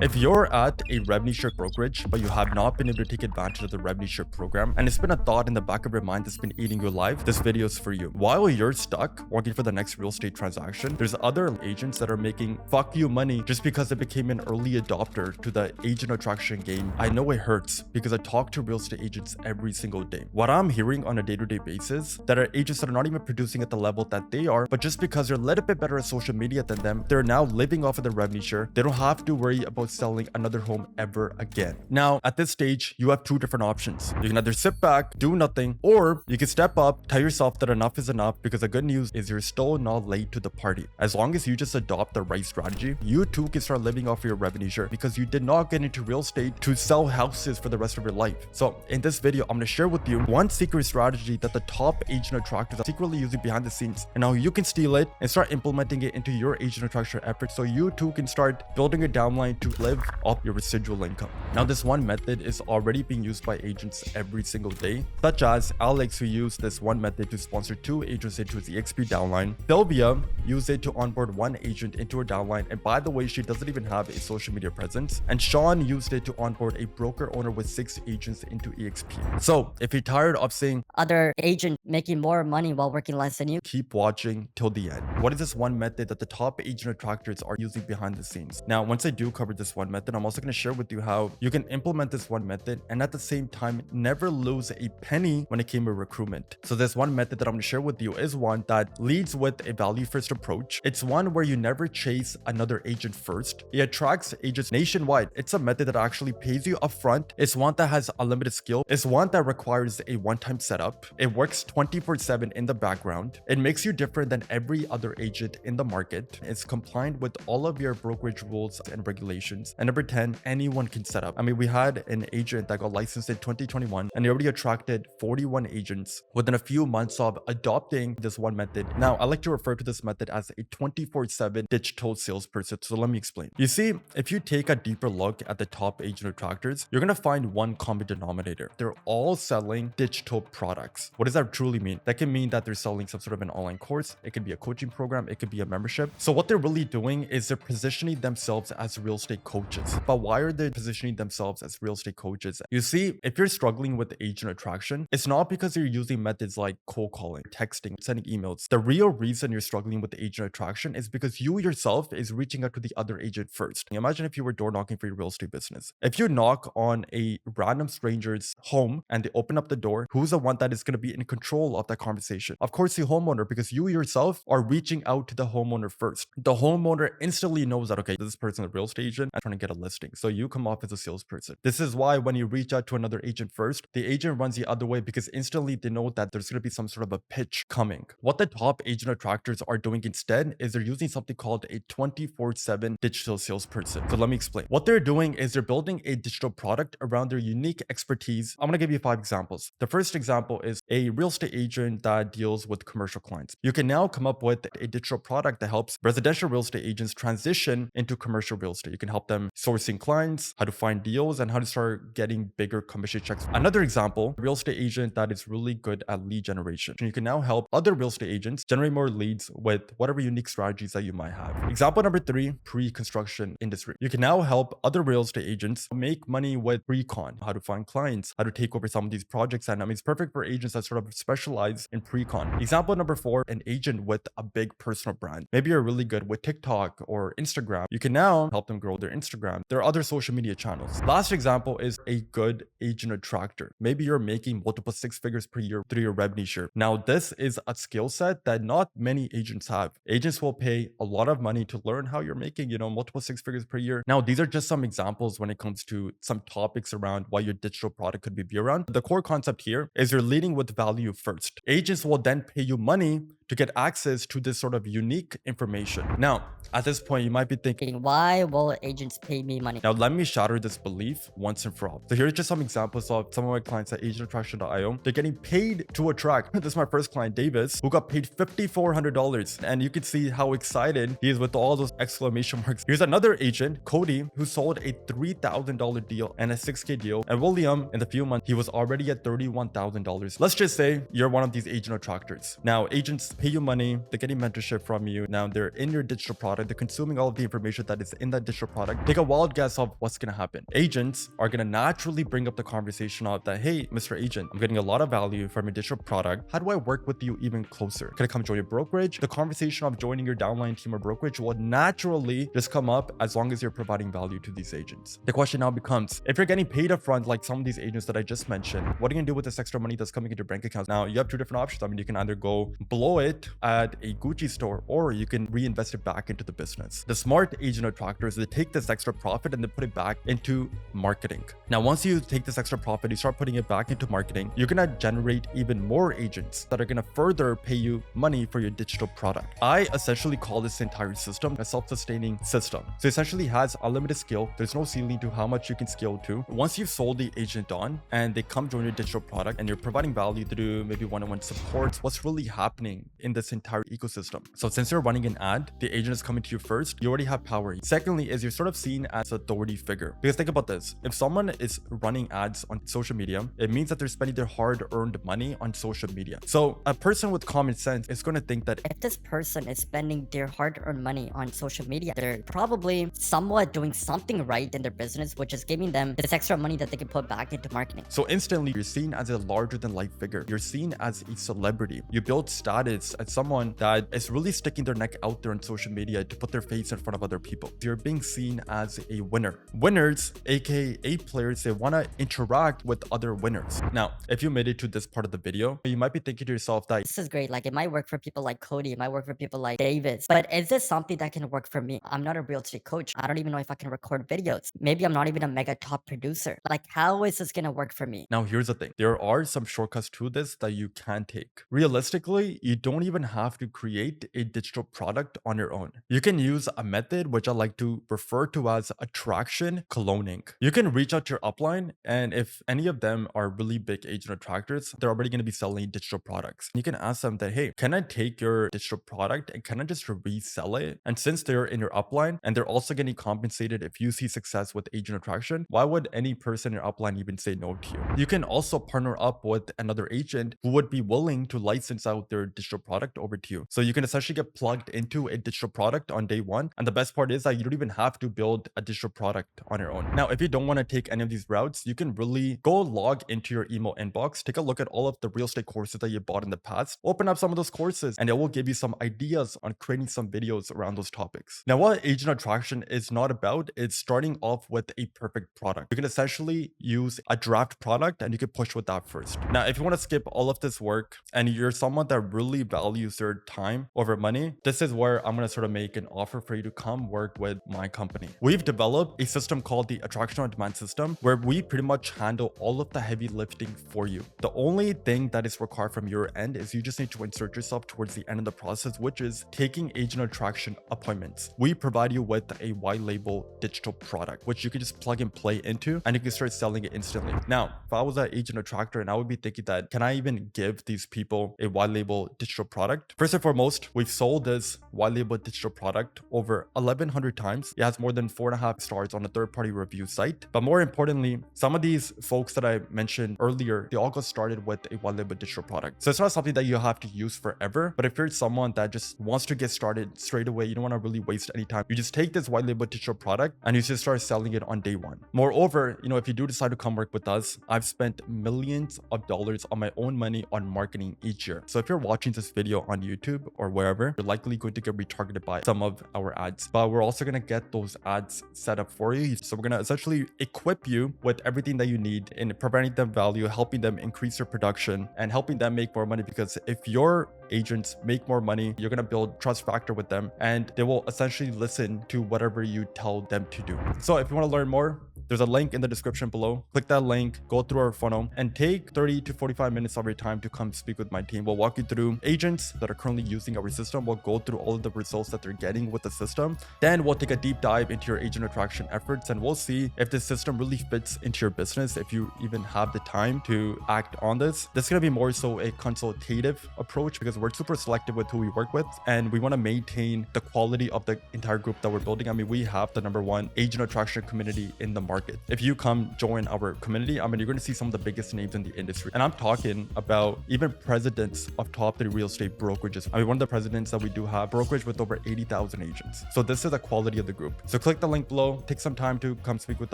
If you're at a revenue share brokerage, but you have not been able to take advantage of the revenue share program, and it's been a thought in the back of your mind that's been eating you alive, this video is for you. While you're stuck working for the next real estate transaction, there's other agents that are making fuck you money just because they became an early adopter to the agent attraction game. I know it hurts because I talk to real estate agents every single day. What I'm hearing on a day-to-day basis, that are agents that are not even producing at the level that they are, but just because they're a little bit better at social media than them, they're now living off of the revenue share. They don't have to worry about selling another home ever again. Now, at this stage, you have two different options. You can either sit back, do nothing, or you can step up, tell yourself that enough is enough, because the good news is you're still not late to the party. As long as you just adopt the right strategy, you too can start living off of your revenue share, because you did not get into real estate to sell houses for the rest of your life. So in this video, I'm going to share with you one secret strategy that the top agent attractors are secretly using behind the scenes, and how you can steal it and start implementing it into your agent attraction efforts, so you too can start building a downline to live off your residual income. Now, this one method is already being used by agents every single day, such as Alex, who used this one method to sponsor 2 agents into his EXP downline. Sylvia used it to onboard 1 agent into her downline, and by the way, she doesn't even have a social media presence. And Sean used it to onboard a broker owner with 6 agents into EXP. So if you're tired of seeing other agent making more money while working less than you, keep watching till the end. What is this one method that the top agent attractors are using behind the scenes? Now, once I do cover this one method, I'm also going to share with you how you can implement this one method and at the same time never lose a penny when it came to recruitment. So this one method that I'm going to share with you is one that leads with a value first approach. It's one where you never chase another agent first. It attracts agents nationwide. It's a method that actually pays you upfront. It's one that has unlimited skill. It's one that requires a one-time setup. It works 24/7 in the background. It makes you different than every other agent in the market. It's compliant with all of your brokerage rules and regulations. And number 10, anyone can set up. I mean, we had an agent that got licensed in 2021 and he already attracted 41 agents within a few months of adopting this one method. Now, I like to refer to this method as a 24/7 digital salesperson. So let me explain. You see, if you take a deeper look at the top agent attractors, you're going to find one common denominator. They're all selling digital products. What does that truly mean? That can mean that they're selling some sort of an online course. It could be a coaching program. It could be a membership. So what they're really doing is they're positioning themselves as real estate coaches. But why are they positioning themselves as real estate coaches? You see, if you're struggling with agent attraction, it's not because you're using methods like cold calling, texting, sending emails. The real reason you're struggling with agent attraction is because you yourself is reaching out to the other agent first. Imagine if you were door knocking for your real estate business. If you knock on a random stranger's home and they open up the door, who's the one that is going to be in control of that conversation? Of course, the homeowner, because you yourself are reaching out to the homeowner first. The homeowner instantly knows that, okay, this person is a real estate agent and trying to get a listing. So you come off as a salesperson. This is why when you reach out to another agent first, the agent runs the other way because instantly they know that there's going to be some sort of a pitch coming. What the top agent attractors are doing instead is they're using something called a 24/7 digital salesperson. So let me explain. What they're doing is they're building a digital product around their unique expertise. I'm going to give you 5 examples. The first example is a real estate agent that deals with commercial clients. You can now come up with a digital product that helps residential real estate agents transition into commercial real estate. You can help them sourcing clients, how to find deals, and how to start getting bigger commission checks. Another example, a real estate agent that is really good at lead generation. You can now help other real estate agents generate more leads with whatever unique strategies that you might have. Example number 3, pre-construction industry. You can now help other real estate agents make money with pre-con, how to find clients, how to take over some of these projects. And I mean, it's perfect for agents that sort of specialize in pre-con. Example number 4, an agent with a big personal brand. Maybe you're really good with TikTok or Instagram. You can now help them grow their Instagram. There are other social media channels. Last example is a good agent attractor. Maybe you're making multiple 6 figures per year through your revenue share. Now, this is a skill set that not many agents have. Agents will pay a lot of money to learn how you're making, multiple 6 figures per year. Now, these are just some examples when it comes to some topics around why your digital product could be around. The core concept here is you're leading with value first. Agents will then pay you money to get access to this sort of unique information. Now, at this point, you might be thinking, why will agents pay me money? now let me shatter this belief once and for all. So here's just some examples of some of my clients at agentattraction.io. They're getting paid to attract. This is my first client, Davis, who got paid $5,400. And you can see how excited he is with all those exclamation marks. Here's another agent, Cody, who sold a $3,000 deal and a $6K deal. And William, in a few months, he was already at $31,000. Let's just say you're one of these agent attractors. Now, agents pay you money, they're getting mentorship from you. Now they're in your digital product, they're consuming all of the information that is in that digital product. Take a wild guess of what's gonna happen. Agents are gonna naturally bring up the conversation of that, hey, Mr. Agent, I'm getting a lot of value from your digital product. How do I work with you even closer? Can I come join your brokerage? The conversation of joining your downline team or brokerage will naturally just come up as long as you're providing value to these agents. The question now becomes, if you're getting paid upfront like some of these agents that I just mentioned, what are you gonna do with this extra money that's coming into your bank accounts? Now you have two different options. I mean, you can either go blow it at a Gucci store, or you can reinvest it back into the business. The smart agent attractors, they take this extra profit and they put it back into marketing. Now, once you take this extra profit, you start putting it back into marketing, you're gonna generate even more agents that are gonna further pay you money for your digital product. I essentially call this entire system a self-sustaining system. So essentially has unlimited scale. There's no ceiling to how much you can scale to. Once you've sold the agent on and they come join your digital product and you're providing value through maybe one-on-one supports, what's really happening in this entire ecosystem? So since you're running an ad, the agent is coming to you first, you already have power. Secondly, is you're sort of seen as an authority figure. Because think about this, if someone is running ads on social media, it means that they're spending their hard-earned money on social media. So a person with common sense is going to think that If this person is spending their hard-earned money on social media, they're probably somewhat doing something right in their business, which is giving them this extra money that they can put back into marketing. so instantly you're seen as a larger than life figure. You're seen as a celebrity. You build status as someone that is really sticking their neck out there on social media to put their face in front of other people. You're being seen as a winner. Winners, aka players, they want to interact with other winners. Now, if you made it to this part of the video, you might be thinking to yourself that This is great. Like, it might work for people like Cody, it might work for people like Davis, but is this something that can work for me? I'm not a real estate coach. I don't even know if I can record videos. Maybe I'm not even a mega top producer. Like, how is this gonna work for me? now, here's the thing. There are some shortcuts to this that you can take. Realistically, you don't even have to create a digital product on your own. You can use a method which I like to refer to as attraction cloning. You can reach out to your upline, and if any of them are really big agent attractors, they're already going to be selling digital products. You can ask them that, hey, can I take your digital product and can I just resell it? And since they're in your upline and they're also getting compensated if you see success with agent attraction, why would any person in your upline even say no to you? You can also partner up with another agent who would be willing to license out their digital product over to you. So you can essentially get plugged into a digital product on day one. And the best part is that you don't even have to build a digital product on your own. Now, if you don't want to take any of these routes, you can really go log into your email inbox, take a look at all of the real estate courses that you bought in the past, open up some of those courses, and it will give you some ideas on creating some videos around those topics. Now, what agent attraction is not about, it's starting off with a perfect product. You can essentially use a draft product and you can push with that first. Now, if you want to skip all of this work and you're someone that really values their time over money, this is where I'm going to sort of make an offer for you to come work with my company. We've developed a system called the Attraction on Demand system, where we pretty much handle all of the heavy lifting for you. The only thing that is required from your end is you just need to insert yourself towards the end of the process, which is taking agent attraction appointments. We provide you with a white label digital product, which you can just plug and play into and you can start selling it instantly. Now, if I was an agent attractor and I would be thinking that, can I even give these people a white label digital product? First and foremost, we've sold this white label digital product over 1,100 times. It has more than 4.5 stars on a third-party review site. But more importantly, some of these folks that I mentioned earlier, they all got started with a white label digital product. So it's not something that you have to use forever. But if you're someone that just wants to get started straight away, you don't want to really waste any time, you just take this white label digital product and you just start selling it on day one. Moreover, if you do decide to come work with us, I've spent millions of dollars on my own money on marketing each year. So if you're watching this video on YouTube or wherever, you're likely going to get retargeted by some of our ads. But we're also going to get those ads set up for you. So we're going to essentially equip you with everything that you need in providing them value, helping them increase their production and helping them make more money. Because if your agents make more money, you're going to build trust factor with them and they will essentially listen to whatever you tell them to do. So if you want to learn more, there's a link in the description below. Click that link, go through our funnel, and take 30 to 45 minutes of your time to come speak with my team. We'll walk you through agents that are currently using our system. We'll go through all of the results that they're getting with the system. Then we'll take a deep dive into your agent attraction efforts, and we'll see if this system really fits into your business, if you even have the time to act on this. This is going to be more so a consultative approach because we're super selective with who we work with, and we want to maintain the quality of the entire group that we're building. I mean, we have the #1 agent attraction community in the market. market. If you come join our community, I mean, you're going to see some of the biggest names in the industry. And I'm talking about even presidents of top 3 real estate brokerages. I mean, one of the presidents that we do have, brokerage with over 80,000 agents. So this is the quality of the group. So click the link below, take some time to come speak with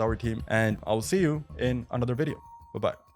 our team, and I'll see you in another video. Bye-bye.